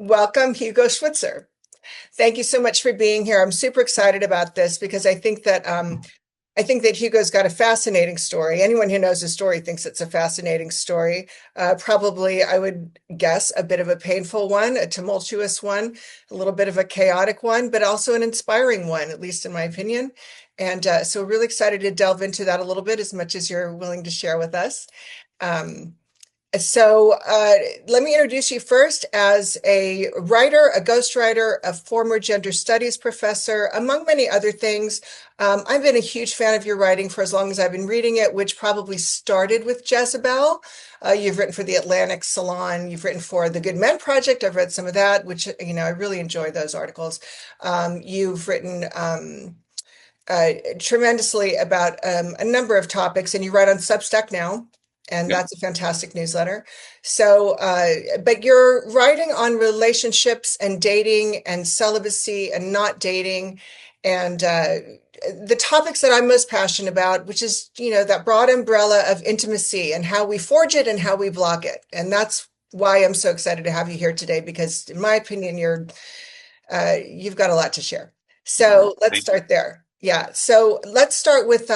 Welcome, Hugo Schwyzer. Thank you so much for being here. I'm super excited about this because I think that Hugo's got a fascinating story. Anyone who knows his story thinks it's a fascinating story. Probably, I would guess, a bit of a painful one, a tumultuous one, a little bit of a chaotic one, but also an inspiring one, at least in my opinion. And so, really excited to delve into that a little bit, as much as you're willing to share with us. Um, so let me introduce you first as a writer, a ghostwriter, a former gender studies professor, among many other things. I've been a huge fan of your writing for as long as I've been reading it, which probably started with Jezebel. You've written for the Atlantic Salon. You've written for the Good Men Project. I've read some of that, which, I really enjoy those articles. You've written tremendously about a number of topics, and you write on Substack now. And Yeah. that's a fantastic newsletter. So, but you're writing on relationships and dating and celibacy and not dating and the topics that I'm most passionate about, which is, that broad umbrella of intimacy and how we forge it and how we block it. And that's why I'm so excited to have you here today, because in my opinion, you've got a lot to share. So let's Thank you. start there. Yeah. So let's start with,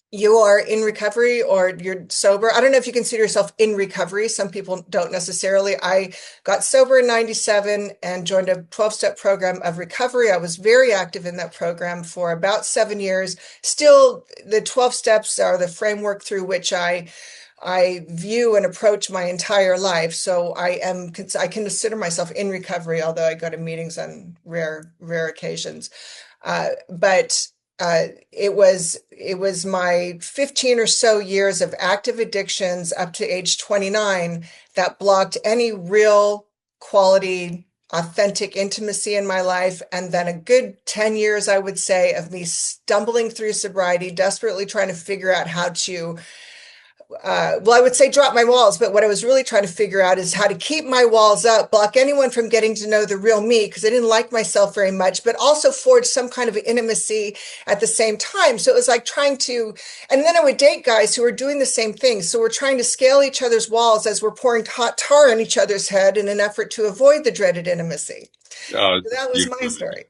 you are in recovery or you're sober. I don't know if you consider yourself in recovery. Some people don't necessarily. I got sober in 97 and joined a 12-step program of recovery. I was very active in that program for about 7 years. Still, the 12 steps are the framework through which I view and approach my entire life. So I consider myself in recovery, although I go to meetings on rare occasions. But it was my 15 or so years of active addictions up to age 29 that blocked any real quality, authentic intimacy in my life. And then a good 10 years, I would say, of me stumbling through sobriety, desperately trying to figure out how to I would say drop my walls, but what I was really trying to figure out is how to keep my walls up, block anyone from getting to know the real me, because I didn't like myself very much, but also forge some kind of intimacy at the same time. So it was like and then I would date guys who were doing the same thing. So we're trying to scale each other's walls as we're pouring hot tar on each other's head in an effort to avoid the dreaded intimacy. So It's that was my beautiful. story.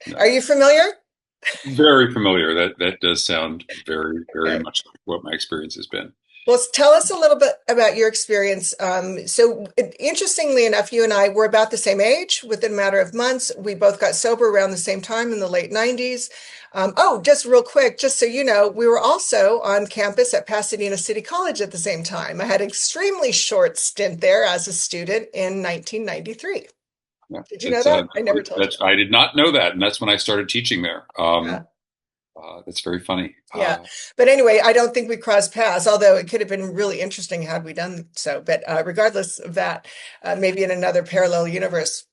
No, Are you familiar? very familiar. That does sound very, very Okay. much like what my experience has been. Well, tell us a little bit about your experience. Interestingly enough, you and I were about the same age within a matter of months. We both got sober around the same time in the late 90s. Just real quick, just so you know, we were also on campus at Pasadena City College at the same time. I had an extremely short stint there as a student in 1993. Yeah, Did you know that? I never told you. I did not know that, and that's when I started teaching there. Yeah. That's very funny. Yeah. But anyway, I don't think we crossed paths, although it could have been really interesting had we done so. But regardless of that, maybe in another parallel universe,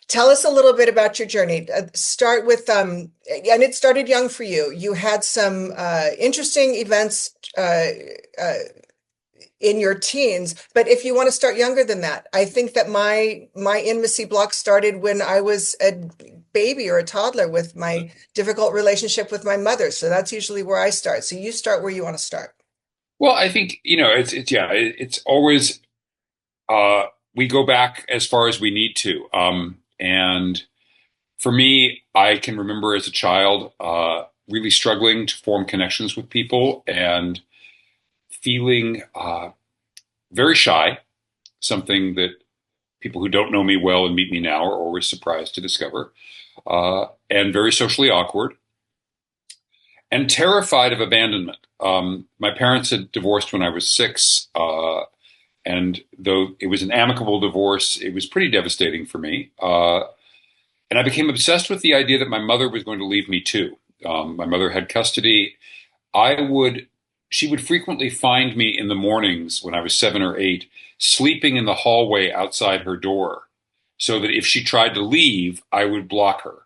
tell us a little bit about your journey. Start with, and it started young for you. You had some interesting events in your teens, but if you want to start younger than that, I think that my intimacy block started when I was a baby or a toddler with my difficult relationship with my mother. So that's usually where I start. So you start where you want to start. Well, I think it's always we go back as far as we need to. And for me, I can remember as a child really struggling to form connections with people and feeling very shy, something that people who don't know me well and meet me now are always surprised to discover, and very socially awkward and terrified of abandonment. My parents had divorced when I was 6, and though it was an amicable divorce, it was pretty devastating for me. And I became obsessed with the idea that my mother was going to leave me too. My mother had custody. I would She would frequently find me in the mornings when I was 7 or 8, sleeping in the hallway outside her door, so that if she tried to leave, I would block her.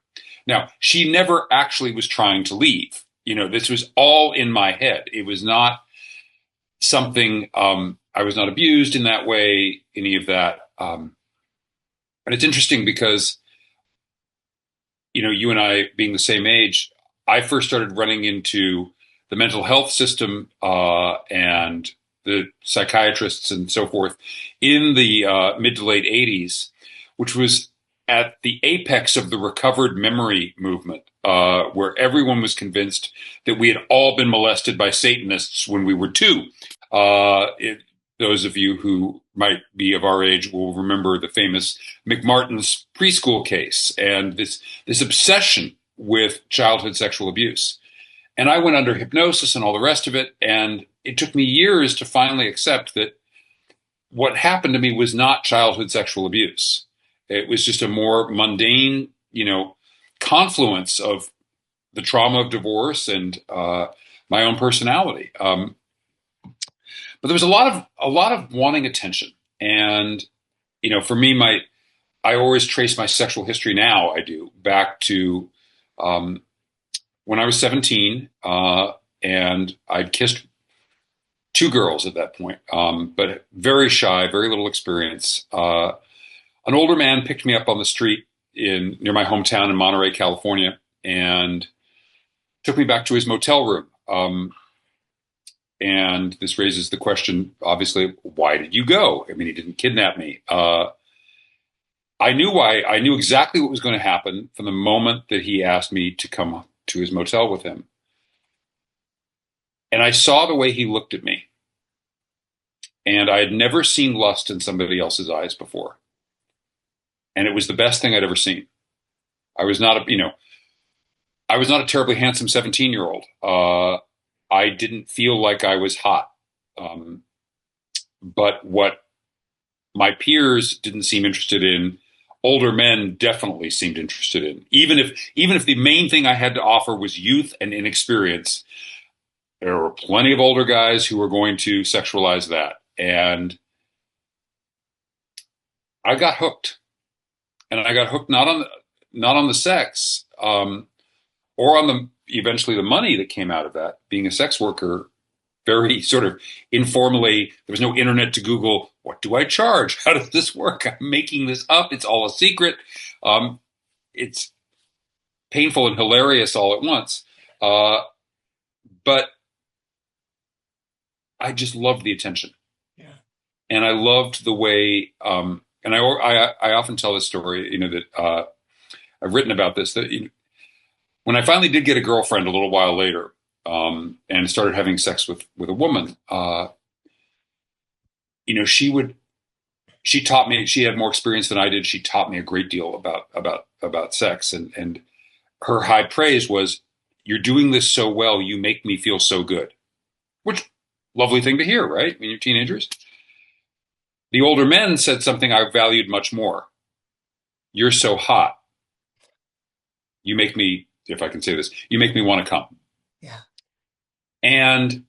Now, she never actually was trying to leave. This was all in my head. It was not something, I was not abused in that way, any of that. And it's interesting because, you and I being the same age, I first started running into the mental health system and the psychiatrists and so forth in the mid to late 80s which was at the apex of the recovered memory movement, where everyone was convinced that we had all been molested by Satanists when we were two. Those of you who might be of our age will remember the famous McMartin's preschool case and this obsession with childhood sexual abuse. And I went under hypnosis and all the rest of it. And it took me years to finally accept that what happened to me was not childhood sexual abuse. It was just a more mundane, confluence of the trauma of divorce and my own personality. But there was a lot of wanting attention, and for me, I always trace my sexual history now. I do back to when I was 17, and I'd kissed two girls at that point, but very shy, very little experience. An older man picked me up on the street near my hometown in Monterey, California, and took me back to his motel room. And this raises the question, obviously, why did you go? I mean, he didn't kidnap me. I knew why. I knew exactly what was going to happen from the moment that he asked me to come to his motel with him. And I saw the way he looked at me. And I had never seen lust in somebody else's eyes before. And it was the best thing I'd ever seen. I was not a terribly handsome 17-year-old. I didn't feel like I was hot. But what my peers didn't seem interested in, older men definitely seemed interested in. Even if the main thing I had to offer was youth and inexperience, there were plenty of older guys who were going to sexualize that. And I got hooked. And I got hooked not on the sex, or on eventually the money that came out of that. Being a sex worker, very sort of informally, there was no internet to Google, what do I charge? How does this work? I'm making this up. It's all a secret. It's painful and hilarious all at once. But I just loved the attention. Yeah. And I loved the way, and I often tell this story, that I've written about this, that when I finally did get a girlfriend a little while later, and started having sex with a woman, she taught me, she had more experience than I did. She taught me a great deal about sex, and her high praise was, you're doing this so well, you make me feel so good, which lovely thing to hear, right? When you're teenagers. The older men said something I valued much more. You're so hot. You make me, if I can say this, you make me want to come. Yeah. And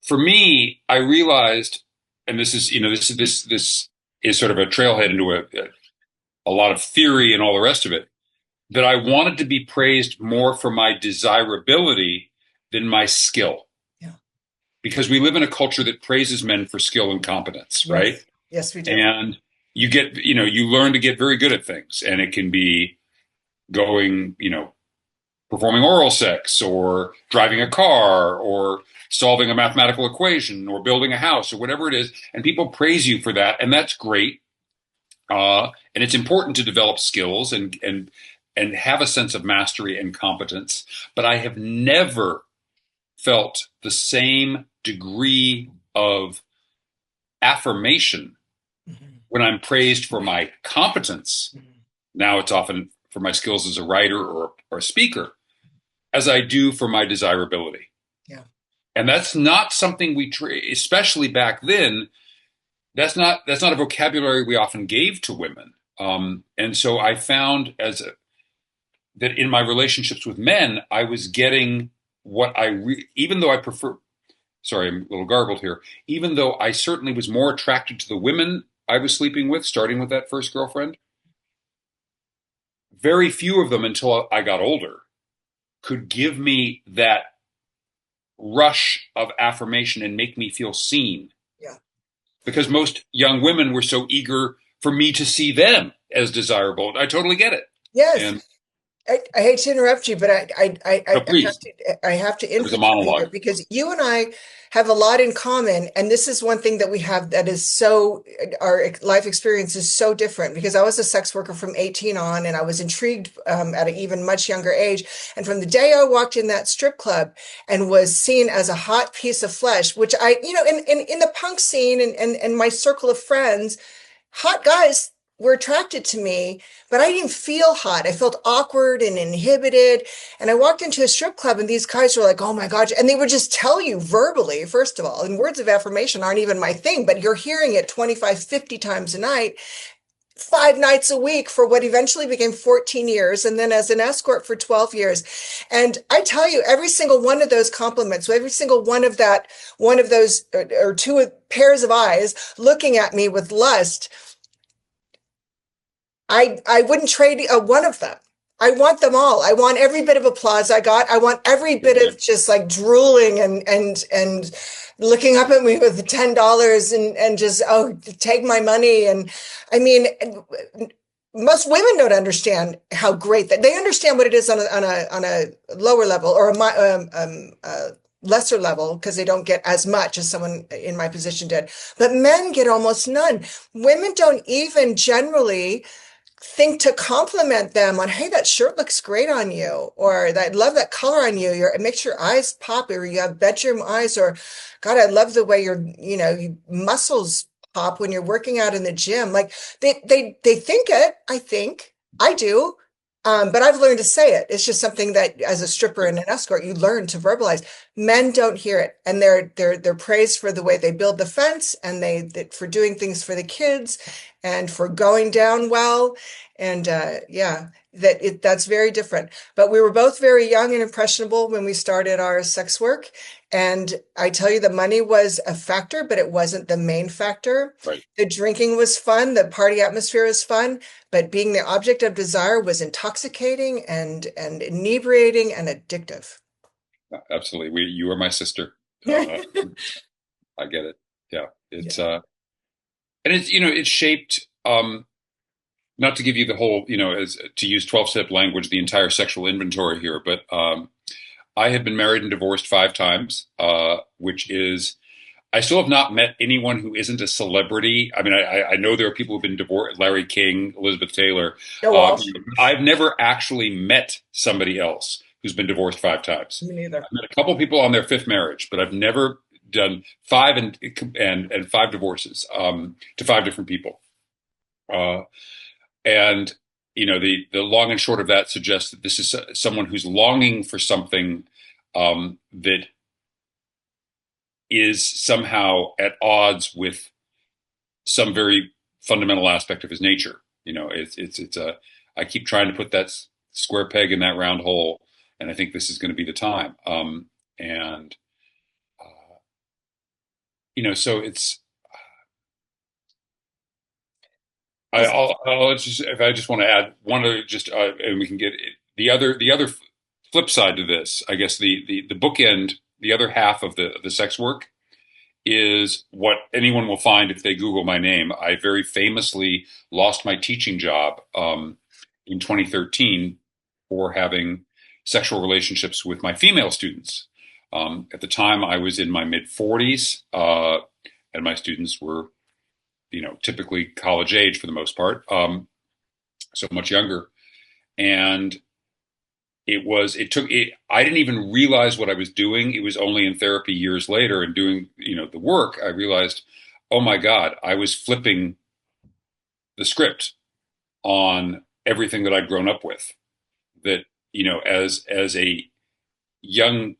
for me, I realized, and this is sort of a trailhead into a lot of theory and all the rest of it, that I wanted to be praised more for my desirability than my skill. Because we live in a culture that praises men for skill and competence, right? Yes, we do. And you learn to get very good at things. And it can be going, performing oral sex, or driving a car, or solving a mathematical equation, or building a house, or whatever it is. And people praise you for that. And that's great. And it's important to develop skills and have a sense of mastery and competence. But I have never felt the same degree of affirmation when I'm praised for my competence. Now it's often for my skills as a writer or a speaker, as I do for my desirability. Yeah. And that's not something especially back then, that's not a vocabulary we often gave to women. And so I found that in my relationships with men, I was getting what even though I prefer, sorry, I'm a little garbled here, even though I certainly was more attracted to the women I was sleeping with, starting with that first girlfriend, very few of them until I got older could give me that rush of affirmation and make me feel seen. Yeah. Because most young women were so eager for me to see them as desirable. I totally get it. Yes. I hate to interrupt you, but No, please. I have to It was a input you here monologue. because you and I have a lot in common, and this is one thing that we have that is so our life experience is so different. Because I was a sex worker from 18 on, and I was intrigued at an even much younger age, and from the day I walked in that strip club and was seen as a hot piece of flesh, which I, in the punk scene and my circle of friends, hot guys were attracted to me, but I didn't feel hot. I felt awkward and inhibited. And I walked into a strip club and these guys were like, oh my God. And they would just tell you verbally, first of all, and words of affirmation aren't even my thing, but you're hearing it 25, 50 times a night, 5 nights a week for what eventually became 14 years. And then as an escort for 12 years. And I tell you, every single one of those compliments, every single one of those, or two pairs of eyes looking at me with lust, I wouldn't trade one of them. I want them all. I want every bit of applause I got. I want every bit of just like drooling and looking up at me with $10 and just, oh, take my money. And I mean, most women don't understand how great that they understand what it is on a lower level or a lesser level because they don't get as much as someone in my position did. But men get almost none. Women don't even generally think to compliment them on, hey, that shirt looks great on you, or I love that color on you. It makes your eyes pop, or you have bedroom eyes, or God, I love the way your muscles pop when you're working out in the gym. Like they think it, I think. I do. But I've learned to say it. It's just something that as a stripper and an escort, you learn to verbalize. Men don't hear it. And they're praised for the way they build the fence and for doing things for the kids and for going down well. And yeah, that's very different. But we were both very young and impressionable when we started our sex work. And I tell you, the money was a factor, but it wasn't the main factor. Right. The drinking was fun. The party atmosphere was fun, but being the object of desire was intoxicating and inebriating and addictive. Absolutely. You are my sister. I get it. Yeah. It's, Yeah. and it's, it's shaped, not to give you the whole, as to use 12-step language, the entire sexual inventory here, but, I have been married and divorced 5 times, which is, I still have not met anyone who isn't a celebrity. I mean, I know there are people who've been divorced, Larry King, Elizabeth Taylor. No, Walsh. I've never actually met somebody else who's been divorced 5 times. Me neither. I've met a couple people on their fifth marriage, but I've never done five and 5 divorces to 5 different people. And the long and short of that suggests that this is someone who's longing for something that is somehow at odds with some very fundamental aspect of his nature. It's a. I keep trying to put that square peg in that round hole, and I think this is going to be the time. And so it's. I'll just if I just want to add one other and we can get the other flip side to this. I guess the bookend, the other half of the sex work is what anyone will find if they Google my name. I very famously lost my teaching job in 2013 for having sexual relationships with my female students. At the time, I was in my mid 40s, and my students were typically college age for the most part, so much younger. And I didn't even realize what I was doing. It was only in therapy years later and doing, the work, I realized, oh my God, I was flipping the script on everything that I'd grown up with. That, as a young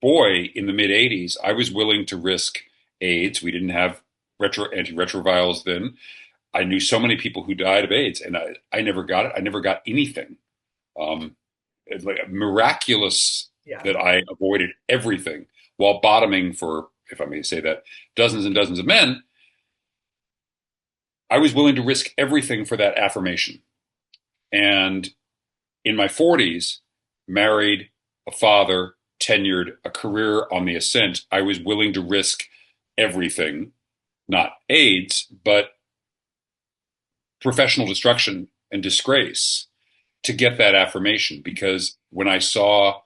boy in the mid 80s, I was willing to risk AIDS. We didn't have antiretrovirals then. I knew so many people who died of AIDS, and I never got it. I never got anything. It's like miraculous that I avoided everything while bottoming for, if I may say that, dozens and dozens of men. I was willing to risk everything for that affirmation. And in my 40s, married, a father, tenured, a career on the ascent, I was willing to risk everything, not AIDS, but professional destruction and disgrace to get that affirmation, because when I saw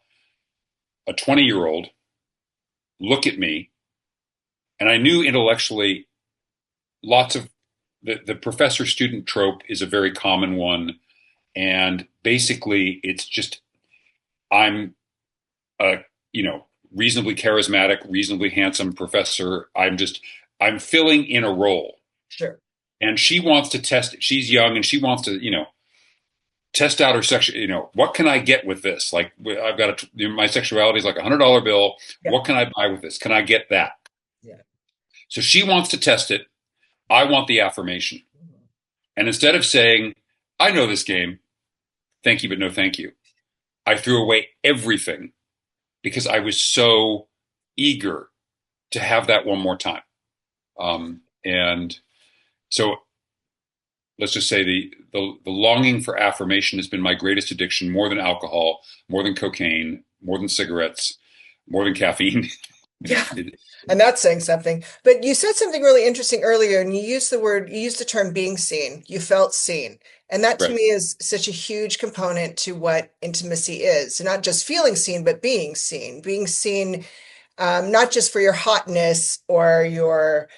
a 20-year-old look at me, and I knew intellectually lots of the professor student trope is a very common one. And basically, it's just I'm a, reasonably charismatic, reasonably handsome professor. I'm filling in a role. Sure. And she wants to test it. She's young and she wants to, test out her section. What can I get with this? Like, I've got my sexuality is like $100 bill. Yeah. What can I buy with this? Can I get that? Yeah. So she wants to test it. I want the affirmation. And instead of saying, I know this game, thank you, but no thank you, I threw away everything because I was so eager to have that one more time. And so let's just say the longing for affirmation has been my greatest addiction, more than alcohol, more than cocaine, more than cigarettes, more than caffeine. Yeah. And that's saying something. But you said something really interesting earlier, and you used the term being seen. You felt seen. And that to Right. me is such a huge component to what intimacy is. Not just feeling seen, but being seen. Being seen, not just for your hotness or your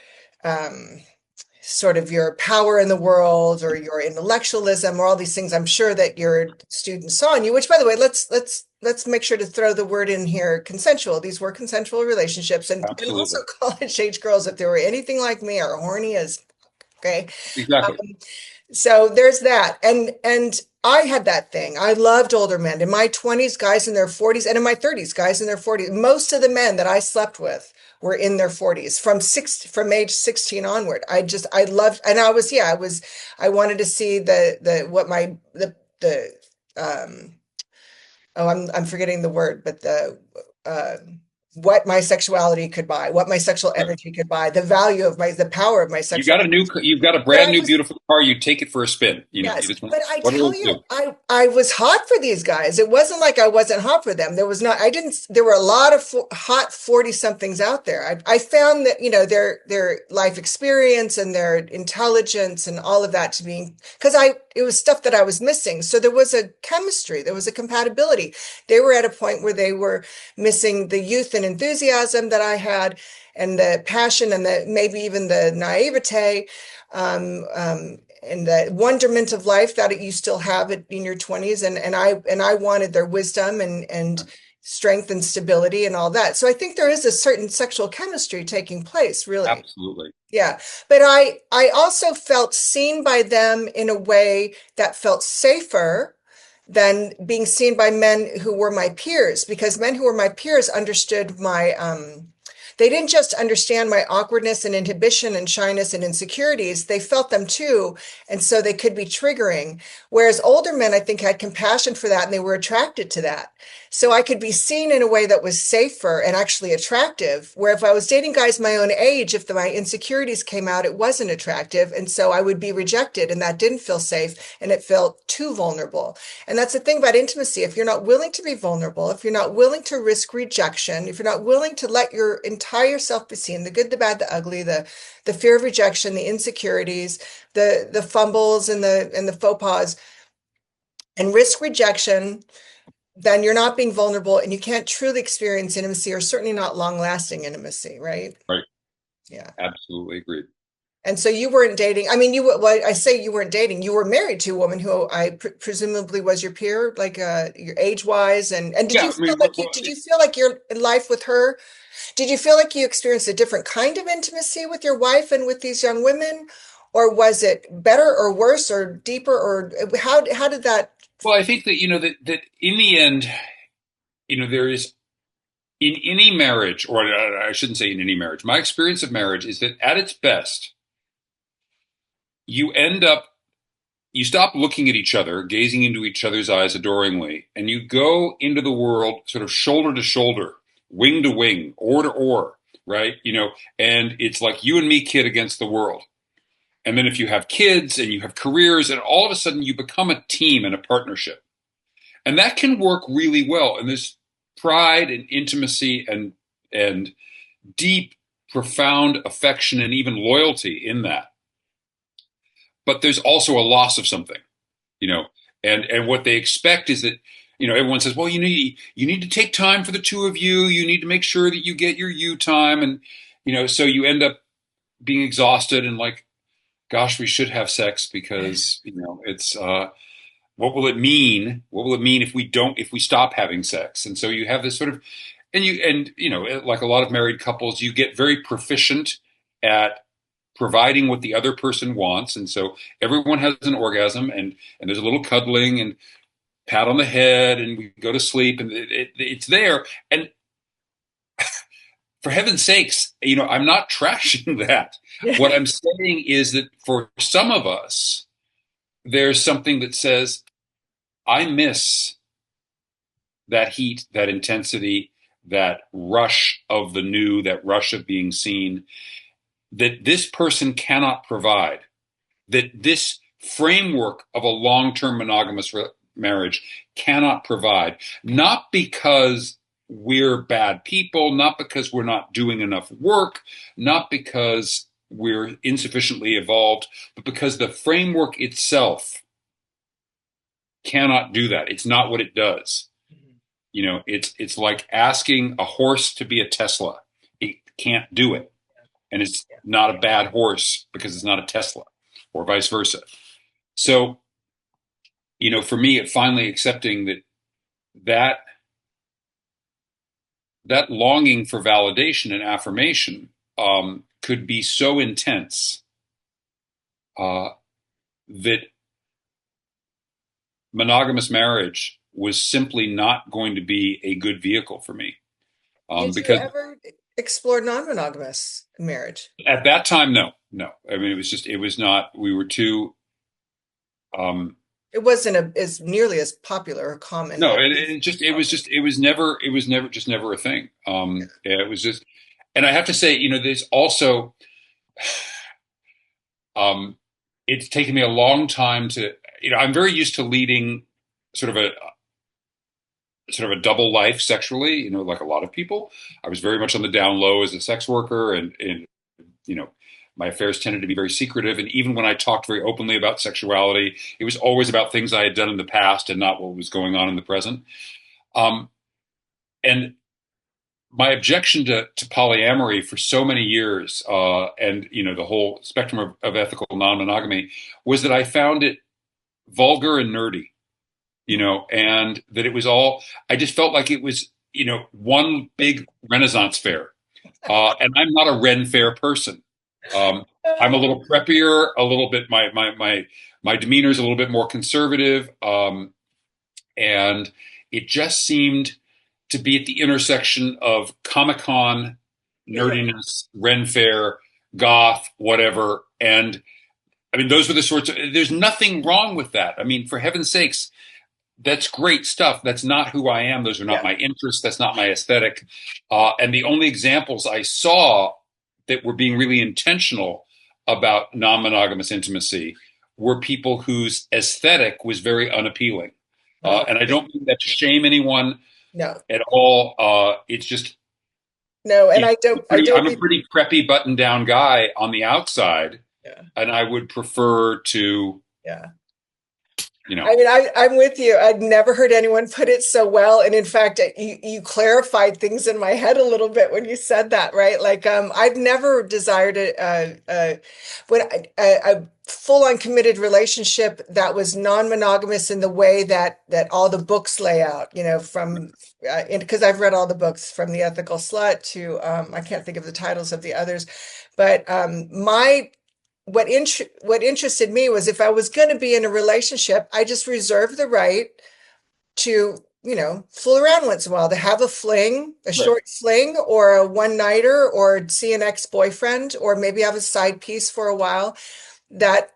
sort of your power in the world or your intellectualism or all these things I'm sure that your students saw in you, which by the way, let's make sure to throw the word in here, consensual. These were consensual relationships, and also Absolutely. college age girls, if they were anything like me, are horny as okay. Exactly. So there's that. And I had that thing. I loved older men. In my 20s, guys in their 40s, and in my 30s, guys in their 40s. Most of the men that I slept with were in their 40s from age 16 onward. I loved, and I wanted to see I'm forgetting the word, but uh what my sexuality could buy, what my sexual Right. energy could buy, the value of the power of my sexual. You've got a But brand new, beautiful car. You take it for a spin. You yes, just but I what do tell those you, do? I was hot for these guys. It wasn't like I wasn't hot for them. There were a lot of hot 40 somethings out there. I found that, their life experience and their intelligence and all of that to be, it was stuff that I was missing. So there was a chemistry, there was a compatibility. They were at a point where they were missing the youth and enthusiasm that I had, and the passion, and maybe even the naivete. And the wonderment of life that you still have it in your 20s, and I wanted their wisdom and strength and stability and all that. So I think there is a certain sexual chemistry taking place, really. Absolutely. Yeah. But I also felt seen by them in a way that felt safer than being seen by men who were my peers, because men who were my peers understood they didn't just understand my awkwardness and inhibition and shyness and insecurities, they felt them too. And so they could be triggering. Whereas older men, I think, had compassion for that and they were attracted to that. So I could be seen in a way that was safer and actually attractive. Where if I was dating guys my own age, if my insecurities came out, it wasn't attractive. And so I would be rejected, and that didn't feel safe and it felt too vulnerable. And that's the thing about intimacy. If you're not willing to be vulnerable, if you're not willing to risk rejection, if you're not willing to let your entire self be seen, the good, the bad, the ugly, the fear of rejection, the insecurities, the fumbles and the faux pas, and risk rejection, then you're not being vulnerable and you can't truly experience intimacy, or certainly not long lasting intimacy, right? Right. Yeah. Absolutely agreed. And so you weren't dating. I mean, I say you weren't dating. You were married to a woman who I presumably was your peer, like your age wise. And did Yeah. you I mean, feel like your life with her? Did you feel like you experienced a different kind of intimacy with your wife and with these young women, or was it better or worse or deeper, or how did that? well, I think that that in the end, there is in any marriage, or I shouldn't say in any marriage. My experience of marriage is that at its best, you end up you stop looking at each other, gazing into each other's eyes adoringly, and you go into the world sort of shoulder to shoulder, wing to wing, oar to oar, right? And it's like you and me, kid, against the world. And then if you have kids and you have careers, and all of a sudden you become a team and a partnership. And that can work really well. And there's pride and intimacy and deep, profound affection and even loyalty in that. But there's also a loss of something, you know, And what they expect is that, everyone says, well, you need to take time for the two of you. You need to make sure that you get your you time. And, so you end up being exhausted and like, gosh, we should have sex because, it's, what will it mean? What will it mean if we stop having sex? And so you have this sort of, like a lot of married couples, you get very proficient at providing what the other person wants. And so everyone has an orgasm and there's a little cuddling and pat on the head and we go to sleep and it's there. And for heaven's sakes, I'm not trashing that. What I'm saying is that for some of us, there's something that says, I miss that heat, that intensity, that rush of the new, that rush of being seen, that this person cannot provide, that this framework of a long-term monogamous marriage cannot provide, not because we're bad people, not because we're not doing enough work, not because we're insufficiently evolved, but because the framework itself cannot do that. It's not what it does. It's like asking a horse to be a Tesla. It can't do it. And it's not a bad horse because it's not a Tesla, or vice versa. So, for me, finally accepting that longing for validation and affirmation could be so intense that monogamous marriage was simply not going to be a good vehicle for me. Did you ever explore non-monogamous marriage? At that time, no. I mean, it was not, we were too. It wasn't as nearly as popular or common. No, it was never a thing. It was just, and I have to say, there's also, it's taken me a long time to, I'm very used to leading sort of a double life sexually, like a lot of people. I was very much on the down low as a sex worker and my affairs tended to be very secretive. And even when I talked very openly about sexuality, it was always about things I had done in the past and not what was going on in the present. And my objection to polyamory for so many years, and the whole spectrum of ethical non-monogamy, was that I found it vulgar and nerdy, and that it was all, I just felt like it was, one big Renaissance fair. And I'm not a Ren fair person. I'm a little preppier, a little bit, my demeanor is a little bit more conservative. And it just seemed to be at the intersection of Comic-Con, nerdiness, Ren fair, goth, whatever. And I mean, those were the sorts of, there's nothing wrong with that. I mean, for heaven's sakes, that's great stuff. That's not who I am. Those are not my interests. That's not my aesthetic. And the only examples I saw that were being really intentional about non-monogamous intimacy were people whose aesthetic was very unappealing. And I don't mean that to shame anyone at all. It's just, and I'm a pretty preppy button-down guy on the outside. And I would prefer to, I mean, I'm with you. I'd never heard anyone put it so well. And in fact, you clarified things in my head a little bit when you said that, right? Like, I've never desired a full-on committed relationship that was non-monogamous in the way that all the books lay out, from, because I've read all the books from The Ethical Slut to, I can't think of the titles of the others, but what interested me was if I was going to be in a relationship, I just reserved the right to, fool around once in a while, to have a fling, a short fling, or a one-nighter, or see an ex-boyfriend, or maybe have a side piece for a while. That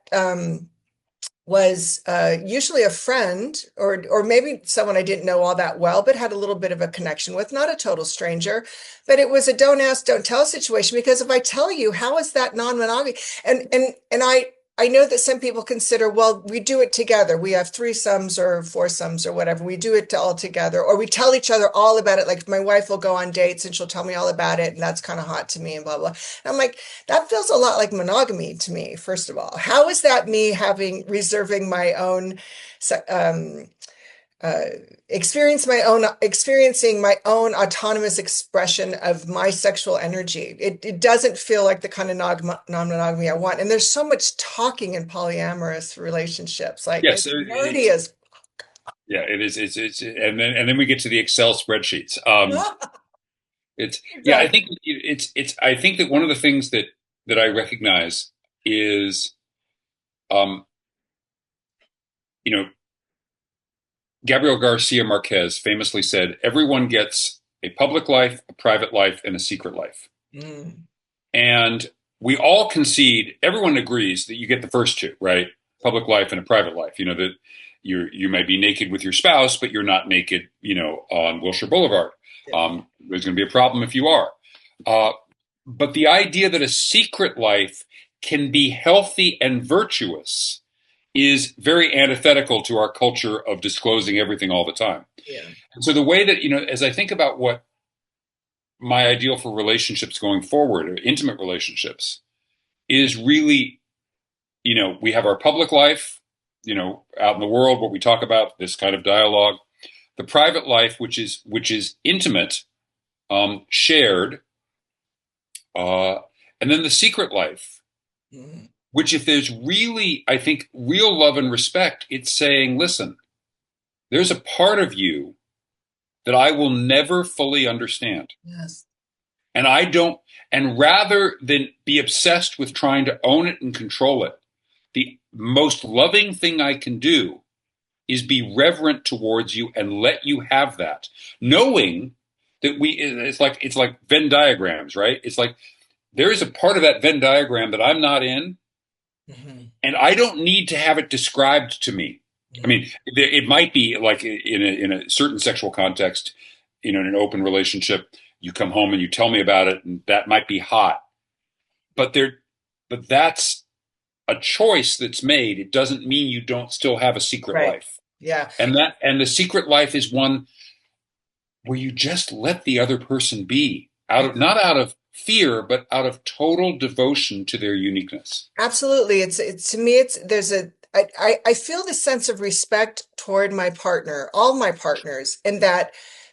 was usually a friend, or maybe someone I didn't know all that well, but had a little bit of a connection with, not a total stranger. But it was a don't ask, don't tell situation, because if I tell you, how is that non-monogamy? And I know that some people consider, well, we do it together. We have threesomes or foursomes or whatever. We do it all together, or we tell each other all about it. Like my wife will go on dates and she'll tell me all about it, and that's kind of hot to me and blah, blah. And I'm like, that feels a lot like monogamy to me, first of all. How is that me having reserving my own uh, experiencing my own autonomous expression of my sexual energy? It doesn't feel like the kind of non-monogamy I want. And there's so much talking in polyamorous relationships. Like Yes, it's nerdy as yeah, it is. It's and then we get to the Excel spreadsheets. It's yeah, I exactly. think it's I think that one of the things that I recognize is, um, you know, Gabriel Garcia Marquez famously said, "Everyone gets a public life, a private life, and a secret life." Mm, And we all concede, everyone agrees that you get the first two, right? Public life and a private life. You know, that you may be naked with your spouse, but you're not naked, on Wilshire Boulevard. yeah, There's going to be a problem if you are. Uh, but the idea that a secret life can be healthy and virtuous is very antithetical to our culture of disclosing everything all the time. yeah, And so the way that, as I think about what my ideal for relationships going forward, or intimate relationships, is really, we have our public life, out in the world, what we talk about, this kind of dialogue, the private life, which is intimate, shared, and then the secret life, mm, which, if there's really, I think, real love and respect, it's saying, listen, there's a part of you that I will never fully understand. yes, And I don't, and rather than be obsessed with trying to own it and control it, the most loving thing I can do is be reverent towards you and let you have that, knowing that it's like Venn diagrams, right? It's like there is a part of that Venn diagram that I'm not in, mhm, and I don't need to have it described to me. I mhm, mean, it might be like in a certain sexual context, in an open relationship, you come home and you tell me about it, and that might be hot. But but that's a choice that's made. It doesn't mean you don't still have a secret right, life. yeah. And the secret life is one where you just let the other person be, not out of fear, but out of total devotion to their uniqueness. Absolutely. It's to me, I feel this sense of respect toward my partner, all my partners, in that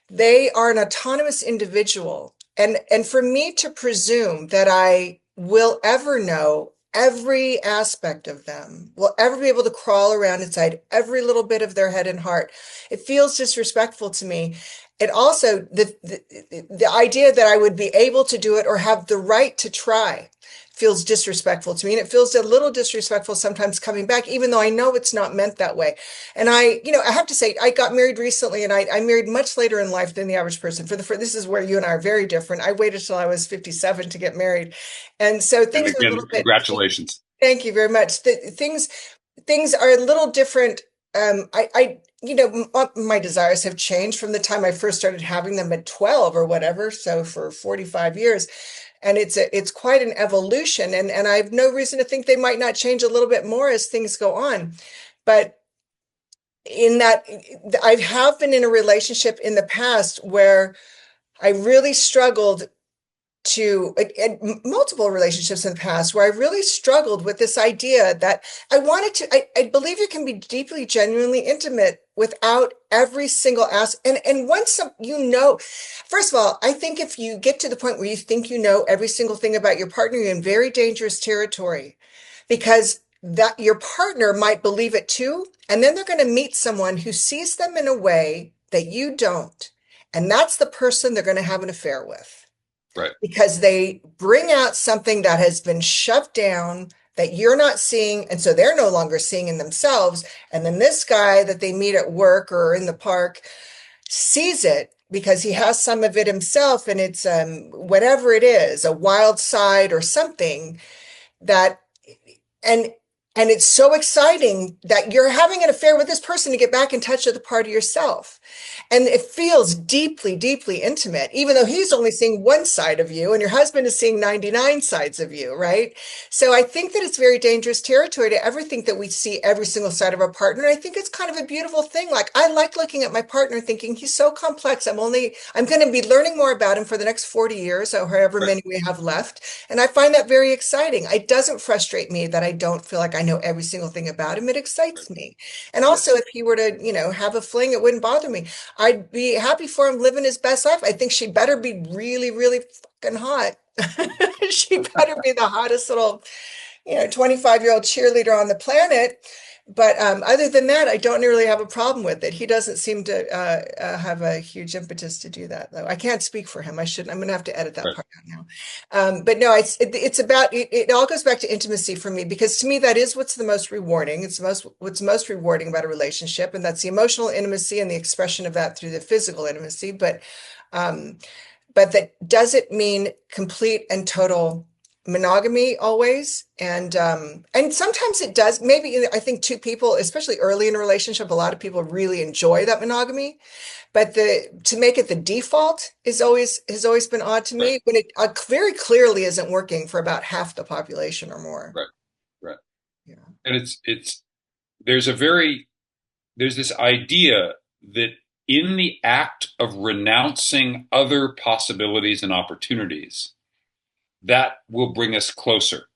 they are an autonomous individual. And for me to presume that I will ever know every aspect of them, will ever be able to crawl around inside every little bit of their head and heart, it feels disrespectful to me. It also, the idea that I would be able to do it or have the right to try feels disrespectful to me. And it feels a little disrespectful sometimes coming back, even though I know it's not meant that way. And I have to say, I got married recently, and I married much later in life than the average person. This is where you and I are very different. I waited till I was 57 to get married. And so And things are a again, little bit, congratulations. thank you very much. Things are a little different. My desires have changed from the time I first started having them at 12 or whatever. So for 45 years. And it's quite an evolution. And I have no reason to think they might not change a little bit more as things go on. But in that, I have been in a relationship in the past where I really struggled multiple relationships in the past where I really struggled with this idea that I believe you can be deeply, genuinely intimate without every single and once first of all, I think if you get to the point where you think you know every single thing about your partner, you're in very dangerous territory, because that your partner might believe it too. And then they're going to meet someone who sees them in a way that you don't. And that's the person they're going to have an affair with, Right. because they bring out something that has been shoved down that you're not seeing. And so they're no longer seeing in themselves. And then this guy that they meet at work or in the park sees it because he has some of it himself. And it's whatever it is, a wild side or something that, and And it's so exciting that you're having an affair with this person to get back in touch with a part of yourself. And it feels deeply, deeply intimate, even though he's only seeing one side of you and your husband is seeing 99 sides of you, right? So I think that it's very dangerous territory to ever think that we see every single side of our partner. And I think it's kind of a beautiful thing. Like, I like looking at my partner thinking he's so complex. I'm going to be learning more about him for the next 40 years or however Right. many we have left. And I find that very exciting. It doesn't frustrate me that I don't feel like I know every single thing about him. It Right. excites me. And also, Yes. if he were to, have a fling, it wouldn't bother me. I'd be happy for him living his best life. I think she better be really, really fucking hot. She better be the hottest little, 25-year-old cheerleader on the planet. But other than that, I don't really have a problem with it. He doesn't seem to have a huge impetus to do that, though. I can't speak for him. I shouldn't. I'm going to have to edit that Right. part out now. But no, it's about it. It all goes back to intimacy for me, because to me that is what's the most rewarding. It's what's most rewarding about a relationship, and that's the emotional intimacy and the expression of that through the physical intimacy. Um, but that doesn't mean complete and total monogamy always. And sometimes it does. Maybe I think two people, especially early in a relationship, a lot of people really enjoy that monogamy. But to make it the default has always been odd to Right. me, when it very clearly isn't working for about half the population or more. Right. Right. Yeah. And there's a very, there's this idea that in the act of renouncing other possibilities and opportunities, that will bring us closer.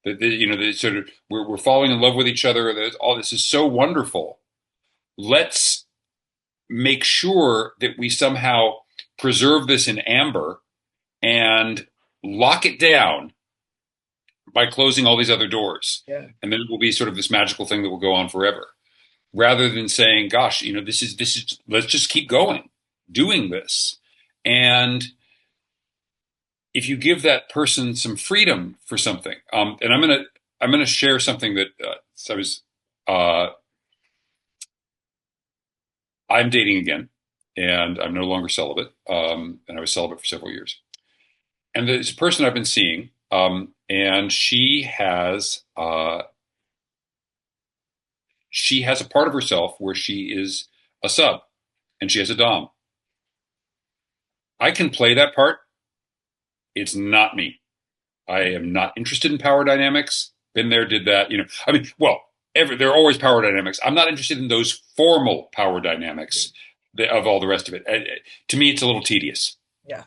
That sort of we're falling in love with each other. That all this is so wonderful. Let's make sure that we somehow preserve this in amber and lock it down by closing all these other doors. Yeah. And then it will be sort of this magical thing that will go on forever. Rather than saying, gosh, this is, let's just keep going, doing this. And if you give that person some freedom for something, and I'm gonna share something that so I was, uh, I'm dating again, and I'm no longer celibate, and I was celibate for several years. And there's a person I've been seeing, and she has a part of herself where she is a sub, and she has a dom. I can play that part. It's not me. I am not interested in power dynamics. Been there, did that. I mean, well, there are always power dynamics. I'm not interested in those formal power dynamics of all the rest of it. To me, it's a little tedious. Yeah.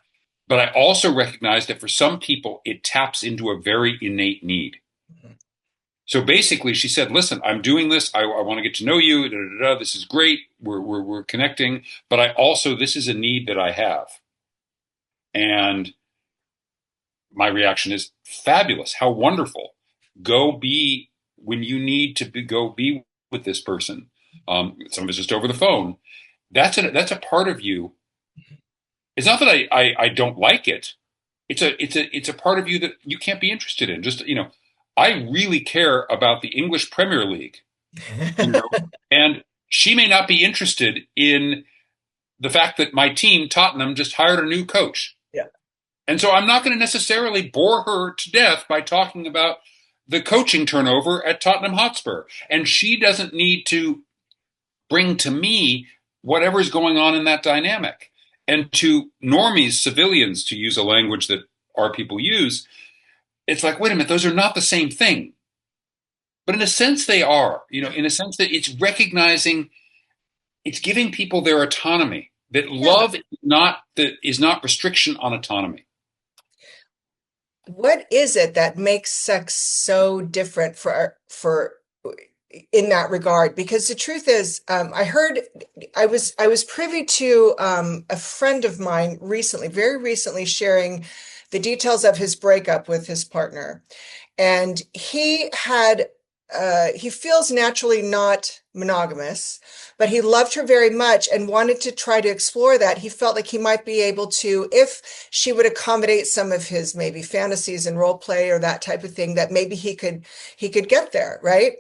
But I also recognize that for some people, it taps into a very innate need. Mhm. So basically, she said, "Listen, I'm doing this. I want to get to know you. Da, da, da. This is great. We're connecting. But this is a need that I have." And my reaction is, fabulous. How wonderful. Go be when you need to go be with this person. Some of it's just over the phone. That's a part of you. It's not that I don't like it. It's a part of you that you can't be interested in. Just, I really care about the English Premier League, and she may not be interested in the fact that my team, Tottenham, just hired a new coach. Yeah. And so I'm not going to necessarily bore her to death by talking about the coaching turnover at Tottenham Hotspur. And she doesn't need to bring to me whatever's going on in that dynamic. And to normies, civilians, to use a language that our people use, it's like, wait a minute, those are not the same thing. But in a sense, they are, in a sense that it's recognizing, it's giving people their autonomy, that love is not restriction on autonomy. What is it that makes sex so different for in that regard? Because the truth is, I was privy to a friend of mine recently, very recently, sharing the details of his breakup with his partner, and he feels naturally not monogamous, but he loved her very much and wanted to try to explore that. He felt like he might be able to, if she would accommodate some of his maybe fantasies and role play or that type of thing, that maybe he could get there, right?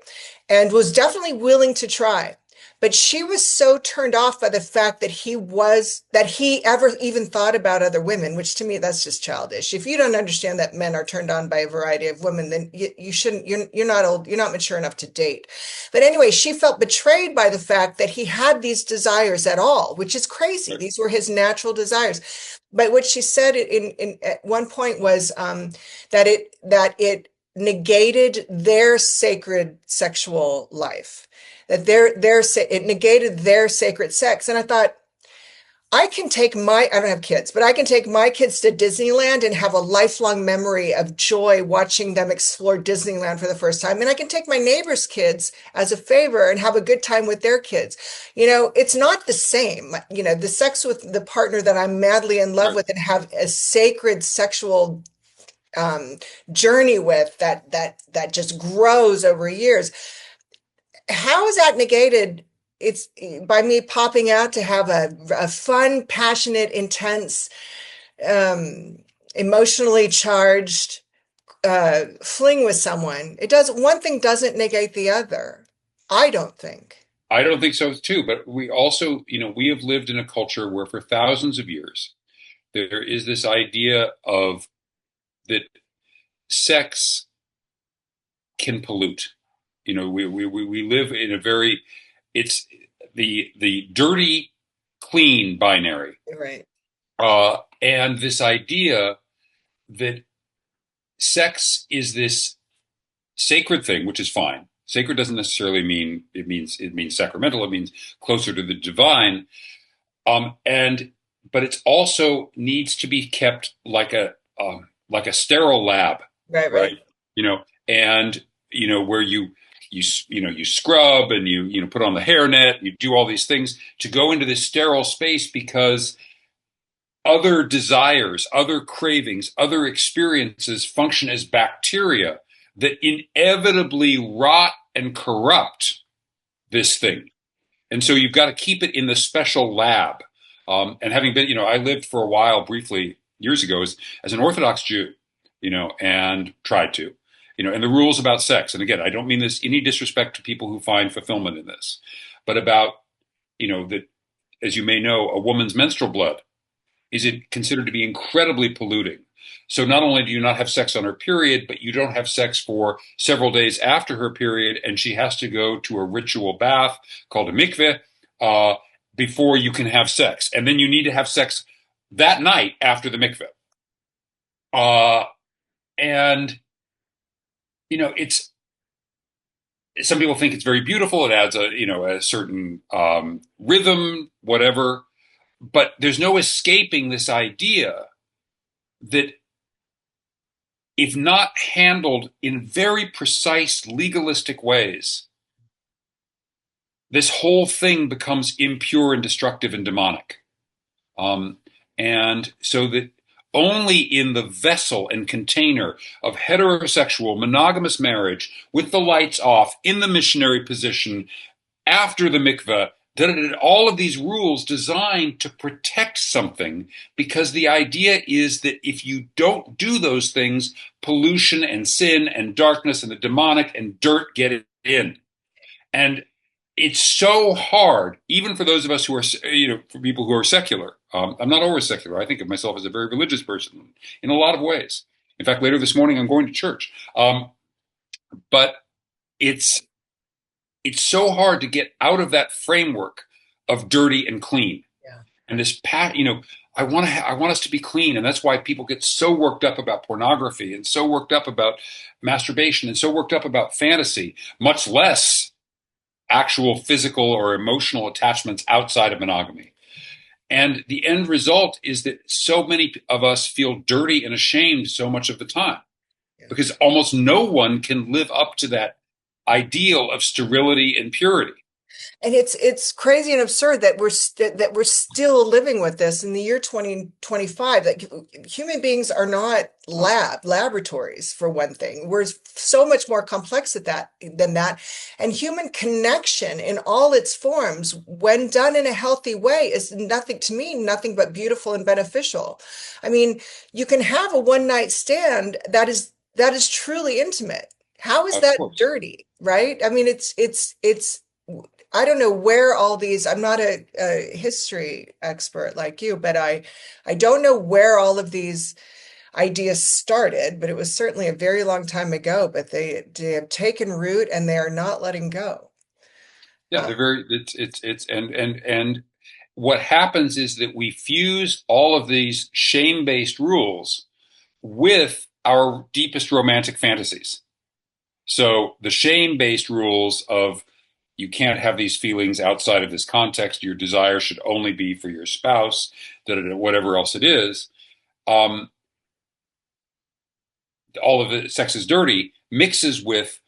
And was definitely willing to try. But she was so turned off by the fact that he ever even thought about other women, which to me, that's just childish. If you don't understand that men are turned on by a variety of women, then you shouldn't, you're not old, you're not mature enough to date. But anyway, she felt betrayed by the fact that he had these desires at all, which is crazy. Right. These were his natural desires. But what she said in at one point was that it negated their sacred sexual life, that it negated their sacred sex. And I thought, I don't have kids, but I can take my kids to Disneyland and have a lifelong memory of joy watching them explore Disneyland for the first time. And I can take my neighbor's kids as a favor and have a good time with their kids. It's not the same. The sex with the partner that I'm madly in love Right. with and have a sacred sexual journey with that just grows over years. How is that negated? It's by me popping out to have a fun, passionate, intense, emotionally charged fling with someone. One thing doesn't negate the other. I don't think. I don't think so too, but we also, we have lived in a culture where for thousands of years there is this idea of that sex can pollute. We live in a very, it's the dirty clean binary, Right. and this idea that sex is this sacred thing, which is fine. Sacred doesn't necessarily mean it means sacramental. It means closer to the divine. And but it's also needs to be kept like a sterile lab, Right. right? Right. And where you scrub and you put on the hairnet, you do all these things to go into this sterile space because other desires, other cravings, other experiences function as bacteria that inevitably rot and corrupt this thing. And so you've got to keep it in the special lab. And having been, I lived for a while briefly years ago as an Orthodox Jew, and tried to, and the rules about sex. And again, I don't mean this any disrespect to people who find fulfillment in this, but about, that, as you may know, a woman's menstrual blood is it considered to be incredibly polluting. So not only do you not have sex on her period, but you don't have sex for several days after her period, and she has to go to a ritual bath called a mikveh before you can have sex. And then you need to have sex that night after the mikveh. And it's some people think it's very beautiful. It adds a certain rhythm, whatever. But there's no escaping this idea that if not handled in very precise legalistic ways, this whole thing becomes impure and destructive and demonic. And so that only in the vessel and container of heterosexual monogamous marriage with the lights off in the missionary position after the mikveh, all of these rules designed to protect something, because the idea is that if you don't do those things, pollution and sin and darkness and the demonic and dirt get in. And it's so hard, even for those of us who are, for people who are secular. I'm not always secular. I think of myself as a very religious person in a lot of ways. In fact, later this morning, I'm going to church. But it's so hard to get out of that framework of dirty and clean. Yeah. And this I want us to be clean, and that's why people get so worked up about pornography and so worked up about masturbation and so worked up about fantasy, much less actual physical or emotional attachments outside of monogamy. And the end result is that so many of us feel dirty and ashamed so much of the time, because almost no one can live up to that ideal of sterility and purity. And it's crazy and absurd that we're still living with this in the year 2025, that human beings are not laboratories, for one thing. We're so much more complex than that. And human connection in all its forms, when done in a healthy way, is nothing but beautiful and beneficial. I mean, you can have a one night stand that is truly intimate. How is that dirty, right? I mean, I don't know where all these, I'm not a history expert like you, but I don't know where all of these ideas started, but it was certainly a very long time ago, but they have taken root and they are not letting go. Yeah, they're very, it's, and what happens is that we fuse all of these shame-based rules with our deepest romantic fantasies. So the shame-based rules of you can't have these feelings outside of this context, your desire should only be for your spouse, whatever else it is. Um, all of it, sex is dirty, mixes with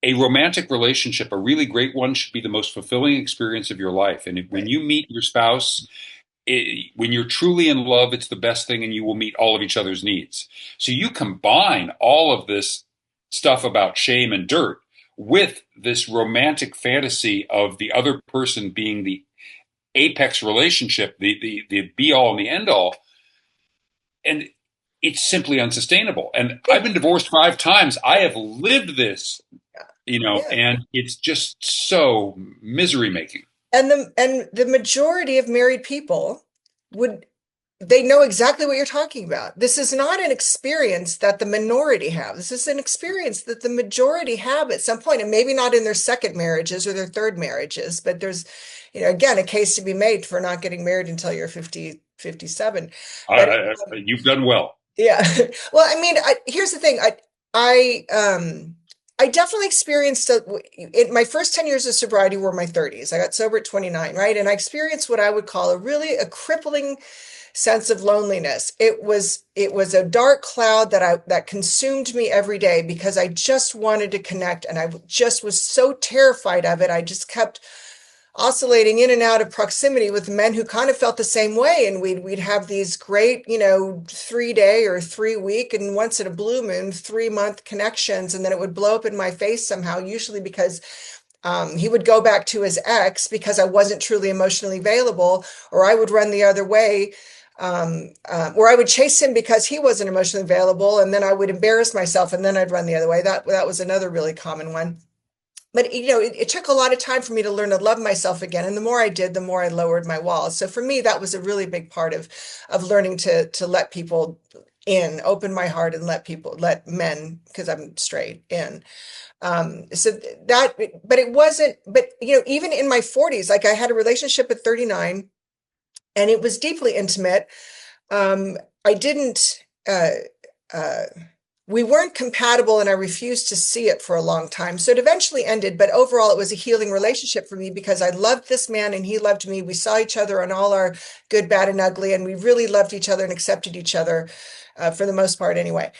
a romantic relationship. A really great one should be the most fulfilling experience of your life. And when Right. you meet your spouse, when you're truly in love, it's the best thing, and you will meet all of each other's needs. So you combine all of this stuff about shame and dirt with this romantic fantasy of the other person being the apex relationship, the be all and the end all, and it's simply unsustainable. And I've It, been divorced 5 times. I have lived this, yeah. and it's just so misery making. And the majority of married people would they know exactly what you're talking about. This is not an experience that the minority have. This is an experience that the majority have at some point, and maybe not in their second marriages or their third marriages, but there's, again, a case to be made for not getting married until you're 50, 57. But You've done well. yeah. Well, I mean, here's the thing. I definitely experienced my first 10 years of sobriety were my 30s. I got sober at 29, right? And I experienced what I would call a crippling sense of loneliness. It was a dark cloud that consumed me every day because I just wanted to connect and I just was so terrified of it. I just kept oscillating in and out of proximity with men who kind of felt the same way. And we'd have these great, 3 day or 3 week and once in a blue moon, 3 month connections. And then it would blow up in my face somehow, usually because he would go back to his ex because I wasn't truly emotionally available, or I would run the other way. Or I would chase him because he wasn't emotionally available, and then I would embarrass myself, and then I'd run the other way. That was another really common one. But it took a lot of time for me to learn to love myself again, and the more I did, the more I lowered my walls. So for me, that was a really big part of learning to let people in, open my heart, and let men, because I'm straight, in. So that, but it wasn't. But even in my 40s, like I had a relationship at 39, and it was deeply intimate. I didn't. Uh, we weren't compatible and I refused to see it for a long time. So it eventually ended, but overall it was a healing relationship for me because I loved this man and he loved me. We saw each other on all our good, bad, and ugly, and we really loved each other and accepted each other for the most part anyway.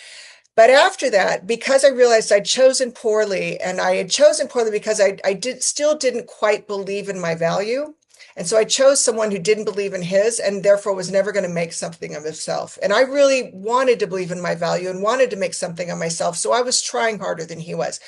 But after that, because I realized I'd chosen poorly, and I had chosen poorly because I still didn't quite believe in my value. And so I chose someone who didn't believe in his and therefore was never going to make something of himself. And I really wanted to believe in my value and wanted to make something of myself. So I was trying harder than he was.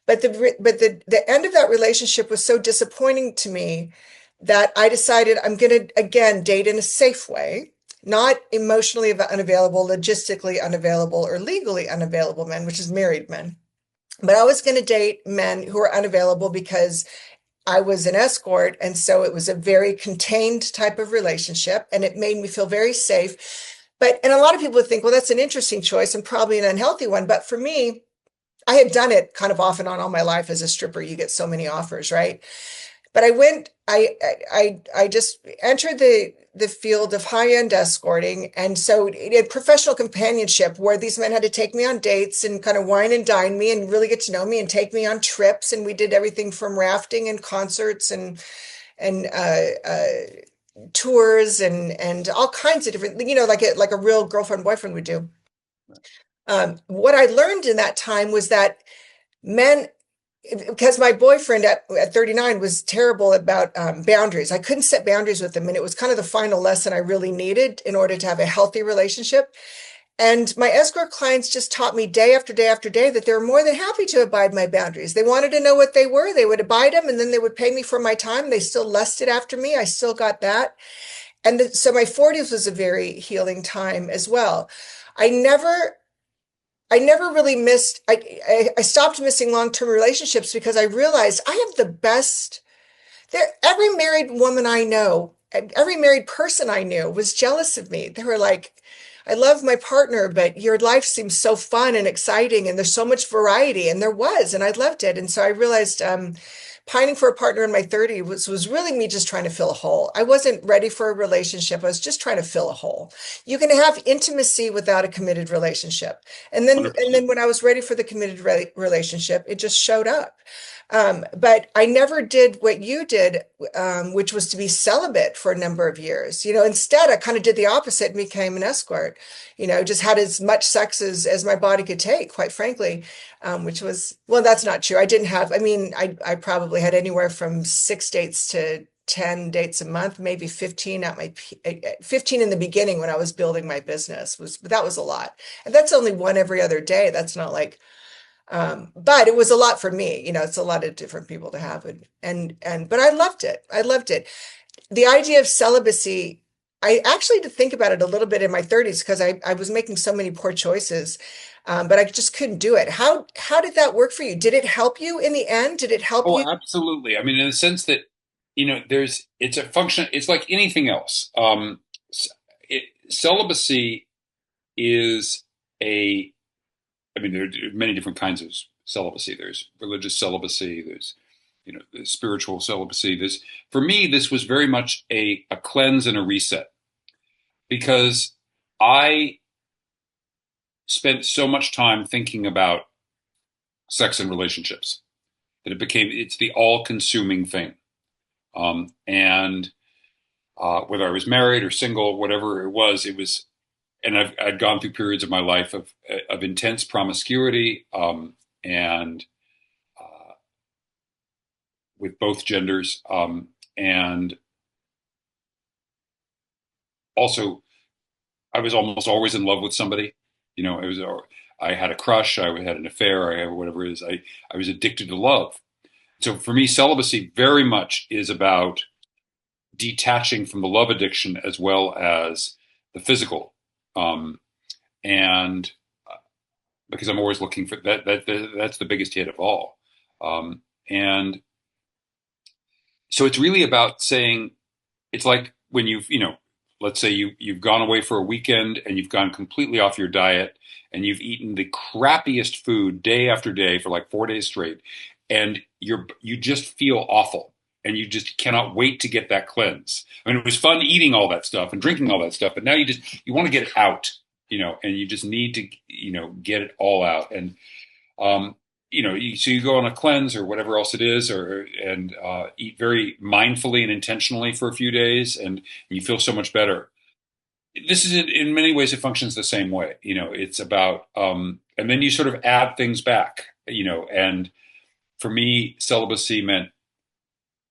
But the end of that relationship was so disappointing to me that I decided I'm going to, again, date in a safe way, not emotionally unavailable, logistically unavailable, or legally unavailable men, which is married men. But I was going to date men who are unavailable because I was an escort. And so it was a very contained type of relationship, and it made me feel very safe. And a lot of people would think, well, that's an interesting choice and probably an unhealthy one. But for me, I had done it kind of off and on all my life as a stripper. You get so many offers, right? But I just entered the field of high-end escorting. And so it had professional companionship where these men had to take me on dates and kind of wine and dine me and really get to know me and take me on trips. And we did everything from rafting and concerts and tours and all kinds of different, like a real girlfriend boyfriend would do. What I learned in that time was that men, because my boyfriend at 39 was terrible about boundaries. I couldn't set boundaries with him. And it was kind of the final lesson I really needed in order to have a healthy relationship. And my escort clients just taught me day after day after day that they were more than happy to abide my boundaries. They wanted to know what they were. They would abide them, and then they would pay me for my time. They still lusted after me. I still got that. So my 40s was a very healing time as well. I never I never really missed, I stopped missing long-term relationships because I realized I have the best, every married woman I know, and every married person I knew was jealous of me. They were like, I love my partner, but your life seems so fun and exciting, and there's so much variety. And there was, and I loved it. And so I realized pining for a partner in my 30s was really me just trying to fill a hole. I wasn't ready for a relationship. I was just trying to fill a hole. You can have intimacy without a committed relationship. And then 100%. when I was ready for the committed relationship, it just showed up. But I never did what you did, which was to be celibate for a number of years. Instead, I kind of did the opposite and became an escort. Just had as much sex as my body could take, quite frankly, which was, well, that's not true. I didn't have, I mean, I probably had anywhere from 6 dates to 10 dates a month, maybe 15 at my 15 in the beginning when I was building my business that was a lot. And that's only one every other day. That's not like but it was a lot for me. It's a lot of different people to have, but I loved it. I loved it. The idea of celibacy, I actually had to think about it a little bit in my 30s because I was making so many poor choices, but I just couldn't do it. How did that work for you? Did it help you in the end? Did it help Oh, you? absolutely. I mean, in the sense that, it's a function, it's like anything else. Celibacy is I mean, there are many different kinds of celibacy. There's religious celibacy, there's spiritual celibacy. For me, this was very much a cleanse and a reset because I spent so much time thinking about sex and relationships that it's the all-consuming thing. And whether I was married or single, whatever it was, and I'd gone through periods of my life of intense promiscuity, and with both genders, and also I was almost always in love with somebody. I had a crush, I had an affair, I had whatever it is. I was addicted to love. So for me, celibacy very much is about detaching from the love addiction as well as the physical. And because I'm always looking for that's the biggest hit of all. And so it's really about saying, it's like when let's say you've gone away for a weekend and you've gone completely off your diet and you've eaten the crappiest food day after day for like 4 days straight, and you just feel awful and you just cannot wait to get that cleanse. I mean, it was fun eating all that stuff and drinking all that stuff, but now you want to get it out, and you just need to, get it all out. And, so you go on a cleanse or whatever else it is, and eat very mindfully and intentionally for a few days, and you feel so much better. This is in many ways, it functions the same way. It's about, and then you sort of add things back, and for me, celibacy meant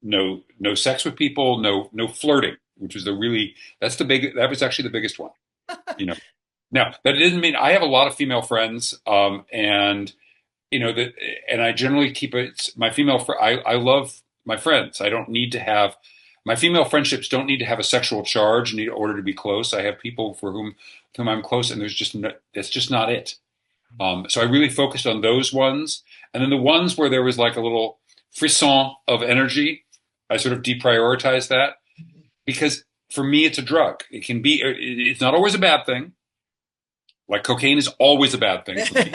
no sex with people, no flirting, which was that was actually the biggest one. Now that didn't mean I have a lot of female friends, and and I generally keep it. My female, I love my friends. I don't need to have my female friendships. Don't need to have a sexual charge in order to be close. I have people with whom I'm close, and that's just not it. So I really focused on those ones, and then the ones where there was like a little frisson of energy, I sort of deprioritized that because for me it's a drug. It's not always a bad thing. Like cocaine is always a bad thing for me.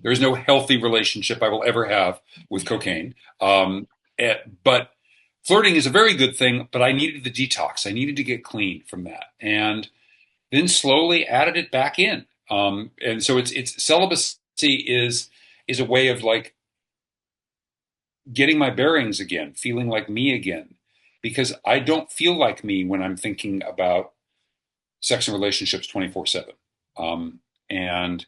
There's no healthy relationship I will ever have with cocaine. But flirting is a very good thing, but I needed the detox. I needed to get clean from that. And then slowly added it back in. And so it's celibacy is a way of like getting my bearings again, feeling like me again, because I don't feel like me when I'm thinking about sex and relationships 24/7. And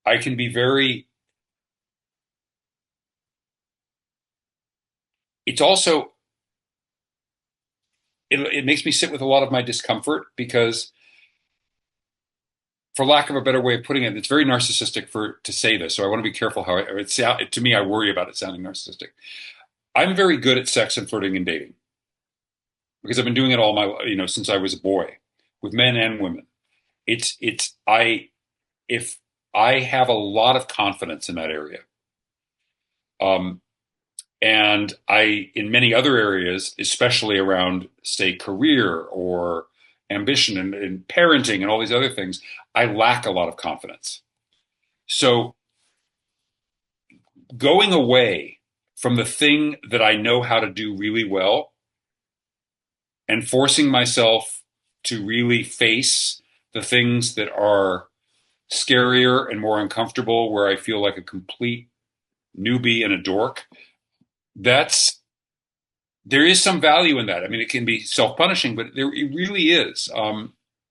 I can be it's also, it makes me sit with a lot of my discomfort because, for lack of a better way of putting it, it's very narcissistic to say this. So I want to be careful how to me, I worry about it sounding narcissistic. I'm very good at sex and flirting and dating because I've been doing it all since I was a boy with men and women. it's I if I have a lot of confidence in that area, um, and in many other areas, especially around, say, career or ambition and parenting and all these other things, I lack a lot of confidence. So going away from the thing that I know how to do really well and forcing myself to really face the things that are scarier and more uncomfortable, where I feel like a complete newbie and a dork, that's there is some value in that. I mean, it can be self-punishing, but it really is.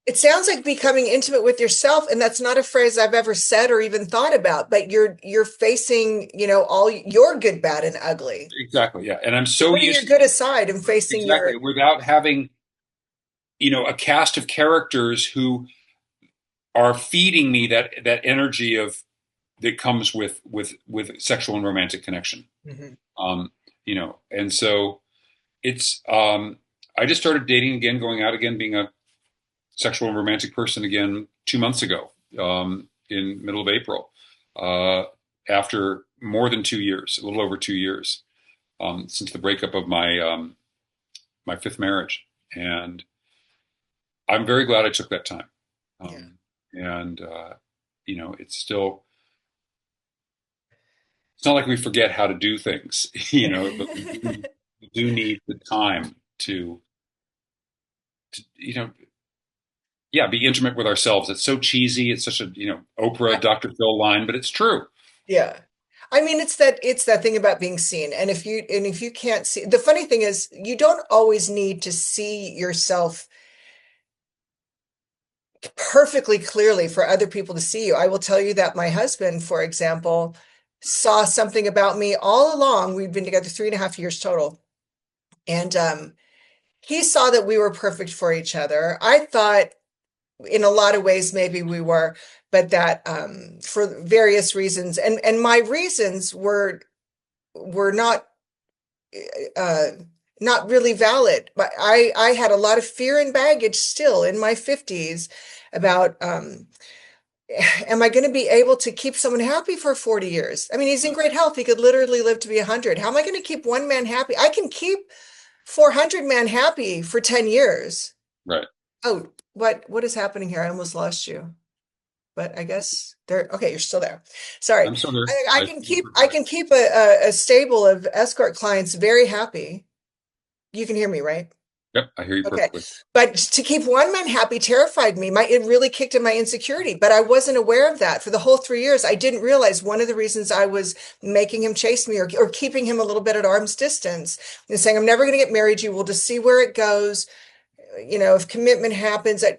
It sounds like becoming intimate with yourself, and that's not a phrase I've ever said or even thought about, but you're facing, all your good, bad, and ugly. Exactly, yeah. And I'm so Putting your used good aside and facing your. exactly without having, a cast of characters who are feeding me that energy of that comes with sexual and romantic connection. Mhm. And so it's I just started dating again, going out again, being a sexual and romantic person again 2 months ago, in middle of April, after more than 2 years, a little over 2 years, since the breakup of my fifth marriage, and I'm very glad I took that time. Yeah. And it's not like we forget how to do things, but we do need the time to yeah, be intimate with ourselves. It's so cheesy. It's such a, Oprah, Dr. Phil line, but it's true. Yeah. I mean, it's that thing about being seen. And if you can't see, the funny thing is you don't always need to see yourself perfectly clearly for other people to see you. I will tell you that my husband, for example, saw something about me all along. We've been together 3.5 years total. And he saw that we were perfect for each other. I thought in a lot of ways maybe we were, but that for various reasons, and my reasons were uh, not really valid. But I had a lot of fear and baggage still in my 50s about am I going to be able to keep someone happy for 40 years? I mean, he's in great health. He could literally live to be 100. How am I going to keep one man happy? I can keep 400 man happy for 10 years. Right. Oh, what is happening here? I almost lost you. But I guess there. Okay, you're still there. Sorry. I'm still there. I can keep a stable of escort clients very happy. You can hear me, right? Yep, I hear you Okay. perfectly. But to keep one man happy terrified me. It really kicked in my insecurity, but I wasn't aware of that for the whole 3 years. I didn't realize one of the reasons I was making him chase me or keeping him a little bit at arm's distance and saying, I'm never going to get married. You will just see where it goes. If commitment happens, I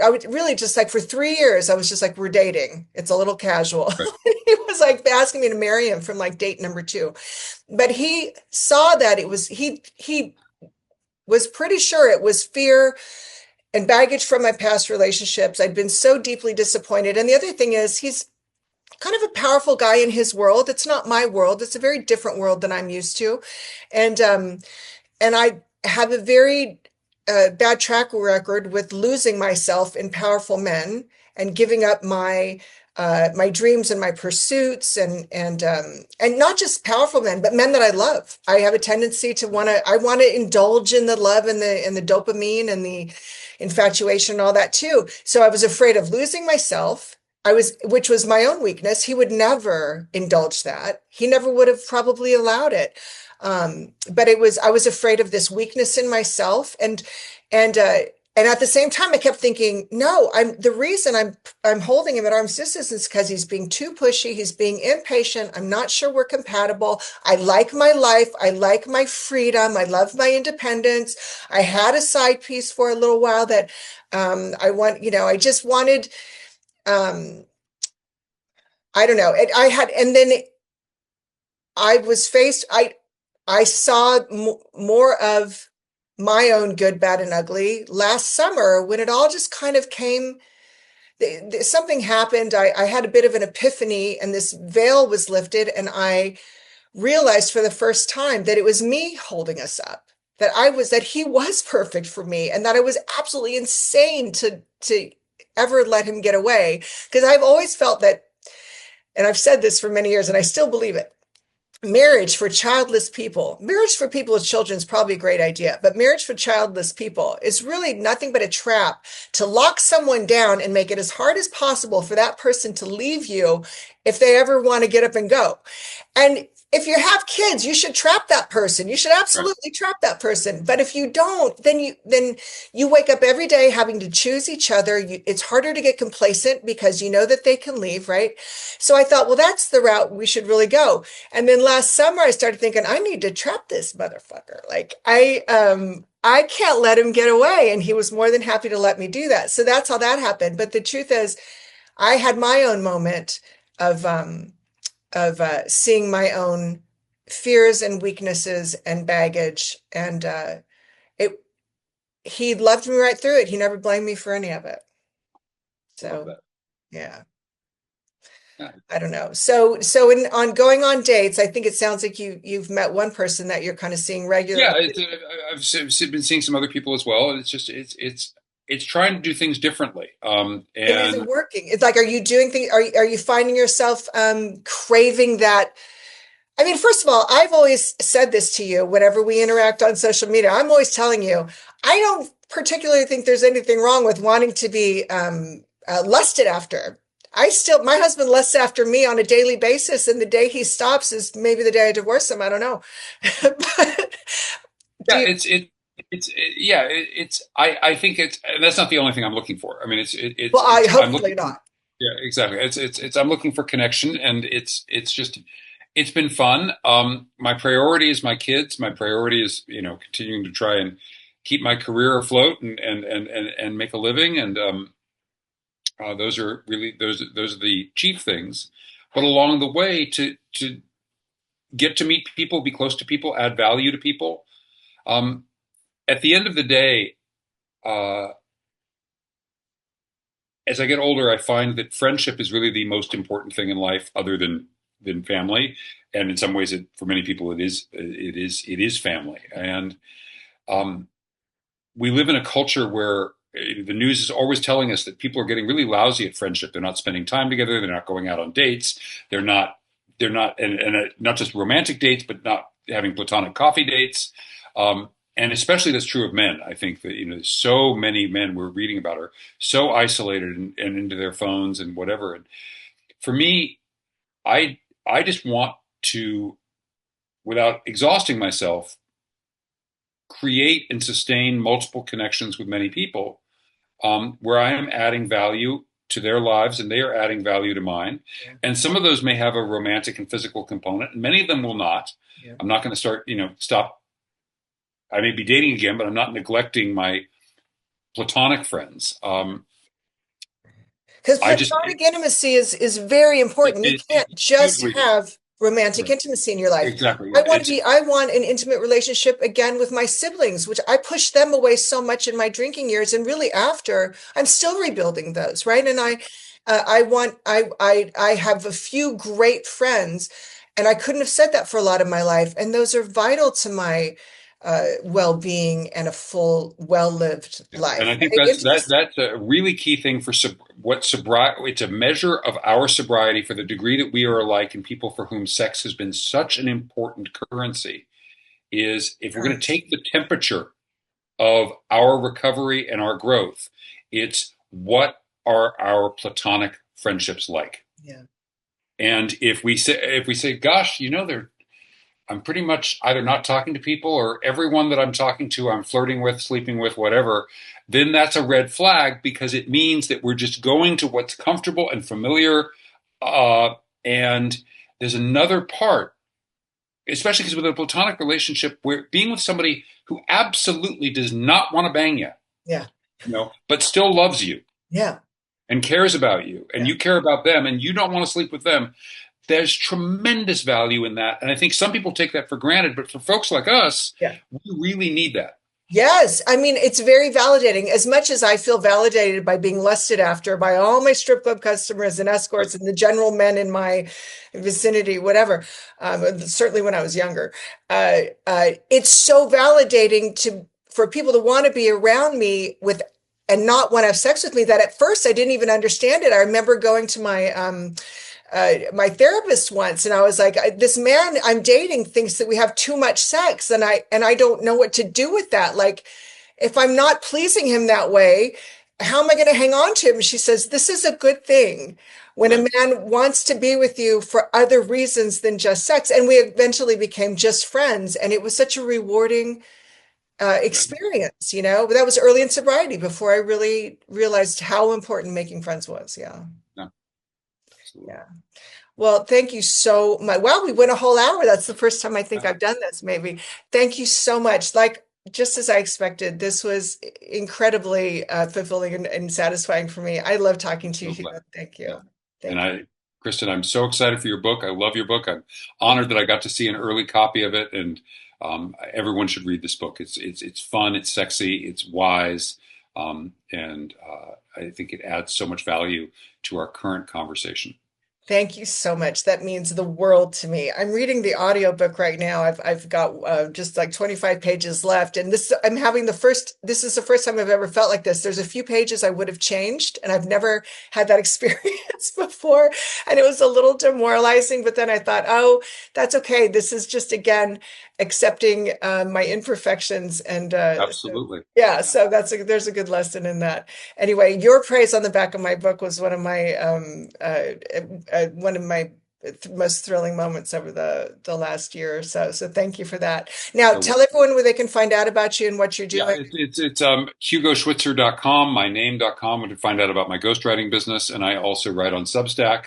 would really just like for 3 years, I was just like, we're dating. It's a little casual. Right. He was like asking me to marry him from like date number 2. But he saw that he was pretty sure it was fear and baggage from my past relationships. I'd been so deeply disappointed. And the other thing is he's kind of a powerful guy in his world. It's not my world. It's a very different world than I'm used to. And I have a very bad track record with losing myself in powerful men and giving up my dreams and my pursuits and not just powerful men, but men that I love. I have a tendency to I want to indulge in the love and the dopamine and the infatuation and all that too. So I was afraid of losing myself. Which was my own weakness. He would never indulge that. He never would have probably allowed it. But I was afraid of this weakness in myself. And at the same time, I kept thinking, no, the reason I'm holding him at arm's distance is because he's being too pushy. He's being impatient. I'm not sure we're compatible. I like my life. I like my freedom. I love my independence. I had a side piece for a little while that I just wanted, I don't know. And then I was faced, I saw more of my own good, bad, and ugly last summer when it all just kind of came. Something happened. I had a bit of an epiphany, and this veil was lifted, and I realized for the first time that it was me holding us up, that he was perfect for me, and that I was absolutely insane to ever let him get away. Because I've always felt that, and I've said this for many years, and I still believe it. Marriage for childless people, marriage for people with children is probably a great idea, but marriage for childless people is really nothing but a trap to lock someone down and make it as hard as possible for that person to leave you if they ever want to get up and go. And if you have kids, you should trap that person. You should absolutely trap that person. But if you don't, then you wake up every day having to choose each other. It's harder to get complacent because you know that they can leave, right? So I thought, well, that's the route we should really go. And then last summer, I started thinking, I need to trap this motherfucker. Like I can't let him get away. And he was more than happy to let me do that. So that's how that happened. But the truth is, I had my own moment of seeing my own fears and weaknesses and baggage. And he loved me right through it. He never blamed me for any of it. So, yeah. I don't know. So on going on dates, I think it sounds like you've met one person that you're kind of seeing regularly. Yeah, I've been seeing some other people as well, and it's just it's trying to do things differently. And is it working? It's like, are you doing things? Are you finding yourself craving that? I mean, first of all, I've always said this to you whenever we interact on social media. I'm always telling you, I don't particularly think there's anything wrong with wanting to be lusted after. My husband lusts after me on a daily basis, and the day he stops is maybe the day I divorce him. I don't know. I think that's not the only thing I'm looking for. I mean, well, I hopefully not. Yeah, exactly. I'm looking for connection, and it's been fun. My priority is my kids. My priority is, continuing to try and keep my career afloat and make a living. And those are really those are the chief things. But along the way, to get to meet people, be close to people, add value to people. At the end of the day, as I get older, I find that friendship is really the most important thing in life, other than family. And in some ways, for many people, it is family. And we live in a culture where the news is always telling us that people are getting really lousy at friendship. They're not spending time together. They're not going out on dates. They're not, and not just romantic dates, but not having platonic coffee dates. And especially that's true of men. I think that, so many men we're reading about are so isolated and into their phones and whatever. And for me, I just want to, without exhausting myself, create and sustain multiple connections with many people, where I am adding value to their lives and they are adding value to mine. Yeah. And some of those may have a romantic and physical component, and many of them will not. Yeah. I'm not going to start, stop. I may be dating again, but I'm not neglecting my platonic friends. Because platonic intimacy is very important. You can't just have romantic intimacy in your life. Exactly. Yeah. I want an intimate relationship again with my siblings, which I pushed them away so much in my drinking years, and really after, I'm still rebuilding those, right? And I have a few great friends, and I couldn't have said that for a lot of my life, and those are vital to my well-being and a full, well-lived life. And I think that's a really key thing for sobriety. It's a measure of our sobriety for the degree that we are alike, and people for whom sex has been such an important currency. Is if we're going to take the temperature of our recovery and our growth, it's what are our platonic friendships like? Yeah. And if we say, gosh, I'm pretty much either not talking to people, or everyone that I'm talking to, I'm flirting with, sleeping with, whatever, then that's a red flag, because it means that we're just going to what's comfortable and familiar. And there's another part, especially because with a platonic relationship, we're being with somebody who absolutely does not want to bang you. Yeah. But still loves you. Yeah. And cares about you, and you care about them, and you don't want to sleep with them. There's tremendous value in that. And I think some people take that for granted, but for folks like us, we really need that. Yes. I mean, it's very validating. As much as I feel validated by being lusted after by all my strip club customers and escorts and the general men in my vicinity, whatever, certainly when I was younger, it's so validating for people to want to be around me and not want to have sex with me, that at first I didn't even understand it. I remember going to my therapist once, and I was like, this man I'm dating thinks that we have too much sex, and I don't know what to do with that. Like, if I'm not pleasing him that way, how am I going to hang on to him? She says, this is a good thing when a Right. man wants to be with you for other reasons than just sex. And we eventually became just friends. And it was such a rewarding Right. experience, you know, but that was early in sobriety before I really realized how important making friends was. Yeah. Yeah, absolutely. Yeah. Well, thank you so much. Wow, we went a whole hour. That's the first time I think Yeah, I've done this, maybe. Thank you so much. Like, just as I expected, this was incredibly fulfilling and satisfying for me. I love talking to you, so glad. Hugo. Thank Yeah. you. And Thank you. Kristin, I'm so excited for your book. I love your book. I'm honored that I got to see an early copy of it, and everyone should read this book. It's fun, it's sexy, it's wise, and I think it adds so much value to our current conversation. Thank you so much. That means the world to me. I'm reading the audiobook right now. I've got just like 25 pages left, and this is the first time I've ever felt like this. There's a few pages I would have changed, and I've never had that experience before, and it was a little demoralizing, but then I thought, "Oh, that's okay. This is just again accepting my imperfections and Absolutely. yeah, Yeah. so there's a good lesson in that. Anyway, your praise on the back of my book was one of my most thrilling moments over the last year or so. So thank you for that. Now, So, tell everyone where they can find out about you and what you're yeah, doing. it's HugoSchwyzer.com, my name.com, to find out about my ghostwriting business. And I also write on Substack.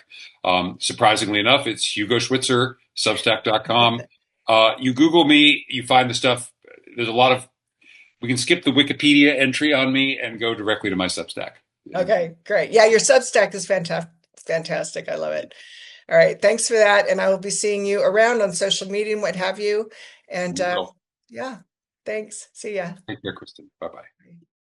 Surprisingly enough, it's Hugo Schwyzer, Substack.com. You Google me, you find the stuff. There's a lot of, we can skip the Wikipedia entry on me and go directly to my Substack. And Okay, great. Yeah, your Substack is fantastic. Fantastic. I love it. All right, thanks for that. And I will be seeing you around on social media and what have you. And we will. yeah, thanks. See ya. Take care, Kristin. Bye bye.